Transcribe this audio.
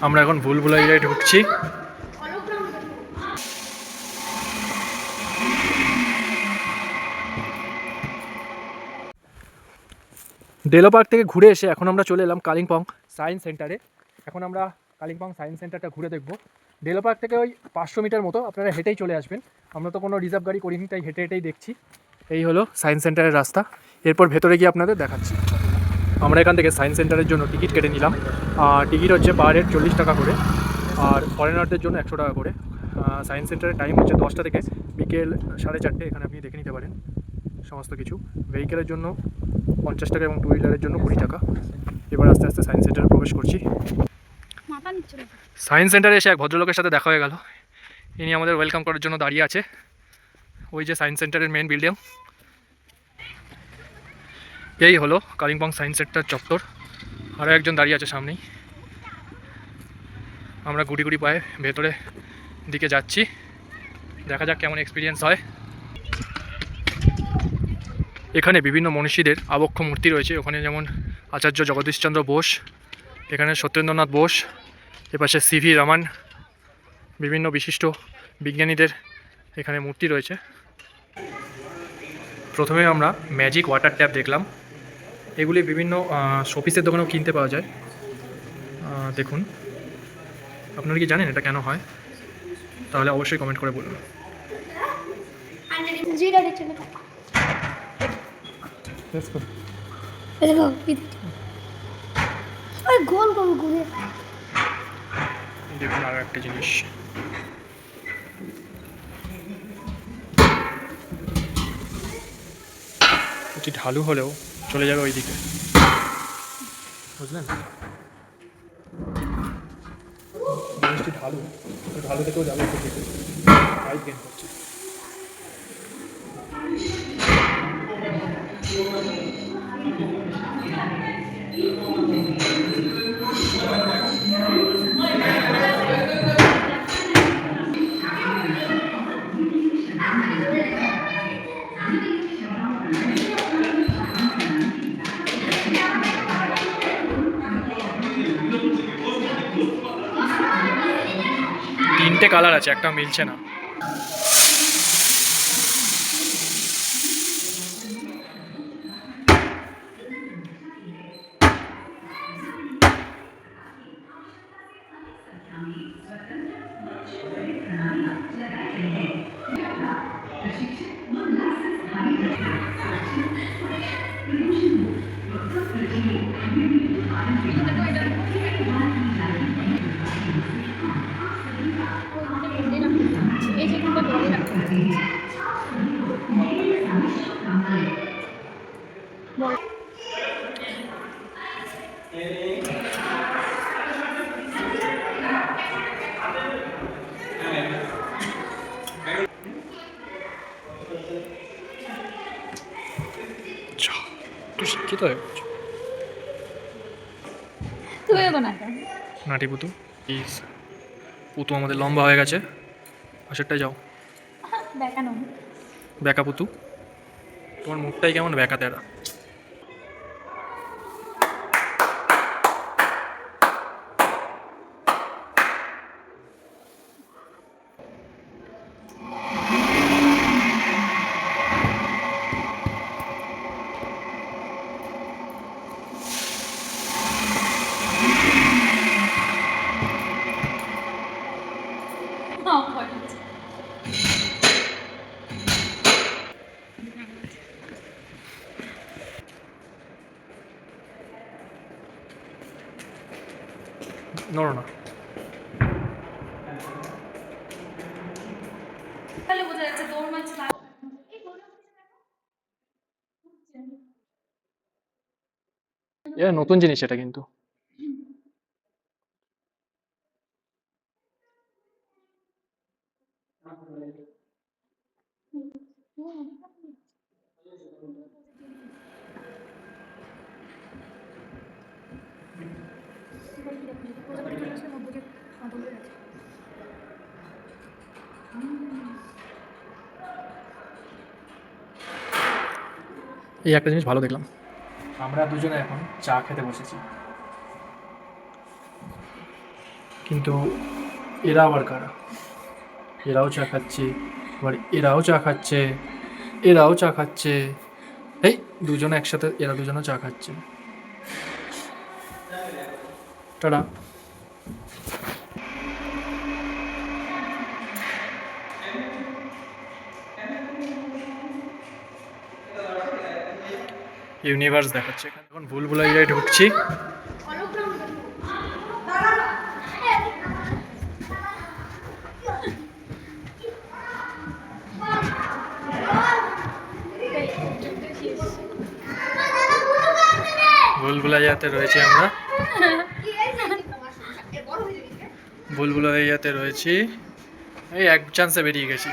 আমরা এখন ভুলভুলাইয়ায় ঢুকছি। ডেলো পার্ক থেকে ঘুরে এসে এখন আমরা চলে এলাম কালিম্পং সায়েন্স সেন্টারে। এখন আমরা কালিম্পং সায়েন্স সেন্টারটা ঘুরে দেখব। ডেলো পার্ক থেকে ওই 500 মিটার মতো, আপনারা হেঁটেই চলে আসবেন। আমরা তো কোনো রিজার্ভ গাড়ি করিনি, তাই হেঁটে হেঁটেই দেখছি। এই হলো সায়েন্স সেন্টারের রাস্তা। এরপর ভেতরে গিয়ে আপনাদের দেখাচ্ছি। আমরা এখান থেকে সায়েন্স সেন্টারের জন্য টিকিট কেটে নিলাম। টিকিট হচ্ছে পার হেড 40 টাকা করে, আর ফরেনারদের জন্য 100 টাকা করে। সায়েন্স সেন্টারের টাইম হচ্ছে 10টা থেকে বিকেল 4:30। এখানে আপনি দেখে নিতে পারেন সমস্ত কিছু। ভেহিকেলের জন্য 50 টাকা এবং টু হুইলারের জন্য 20 টাকা। এবার আস্তে আস্তে সায়েন্স সেন্টারে প্রবেশ করছি। সায়েন্স সেন্টারে এসে এক ভদ্রলোকের সাথে দেখা হয়ে গেল। ইনি আমাদের ওয়েলকাম করার জন্য দাঁড়িয়ে আছে। ওই যে সায়েন্স সেন্টারের মেন বিল্ডিং, এই হলো কালিম্পং সায়েন্স সেন্টার চত্বর। আরও একজন দাঁড়িয়ে আছে সামনেই। আমরা গুটি গুটি পায়ে ভেতরে দিকে যাচ্ছি, দেখা যাক কেমন এক্সপিরিয়েন্স হয়। এখানে বিভিন্ন মনীষীদের আবক্ষ মূর্তি রয়েছে। ওখানে যেমন আচার্য জগদীশচন্দ্র বোস, এখানে সত্যেন্দ্রনাথ বোস, এপাশে সিভি রমন, বিভিন্ন বিশিষ্ট বিজ্ঞানীদের এখানে মূর্তি রয়েছে। প্রথমে আমরা ম্যাজিক ওয়াটার ট্যাপ দেখলাম। এগুলি বিভিন্ন শোপিসের দোকানেও কিনতে পাওয়া যায়। দেখুন, আপনারা কি জানেন এটা কেন হয়? তাহলে অবশ্যই কমেন্ট করে বলুন। দেখুন আরও একটা জিনিস, এটি ঢালু হলেও চলে যাবে ওই দিকে, বুঝলেন? জিনিসটি ঢালু, ঢালু থেকেও যাবে ওই দিকে, হাইট গেইন করছে। তিনটে কালার আছে, একটা মিলছে না। একটু শিক্ষিত হয়ে গেছো নাটি পুতু। প্লিজ, পুতু আমাদের লম্বা হয়ে গেছে, পাশেরটায় যাও। বেকা পুতু, তোমার মুখটাই কেমন বেকা তেরা। নড়ো না। এটা নতুন জিনিস এটা কিন্তু। এই একটা জিনিস ভালো দেখলাম। আমরা দুজনে এখন চা খেতে বসেছি। কিন্তু এরা আবার কারা? এরাও চা খাচ্ছে, আবার এরাও চা খাচ্ছে, এরাও চা খাচ্ছে। এই দুজনে একসাথে, এরা দুজনে চা খাচ্ছে। টাটা। ইউনিভার্স দেখাচ্ছে এখানে। এখন ভুলভুলাইয়ায় ঢুকছি। ভুলভুলাইয়াতে রয়েছি আমরা, ভুলভুলাইয়াতে রয়েছি। এই এক চান্সে বেরিয়ে গেছি।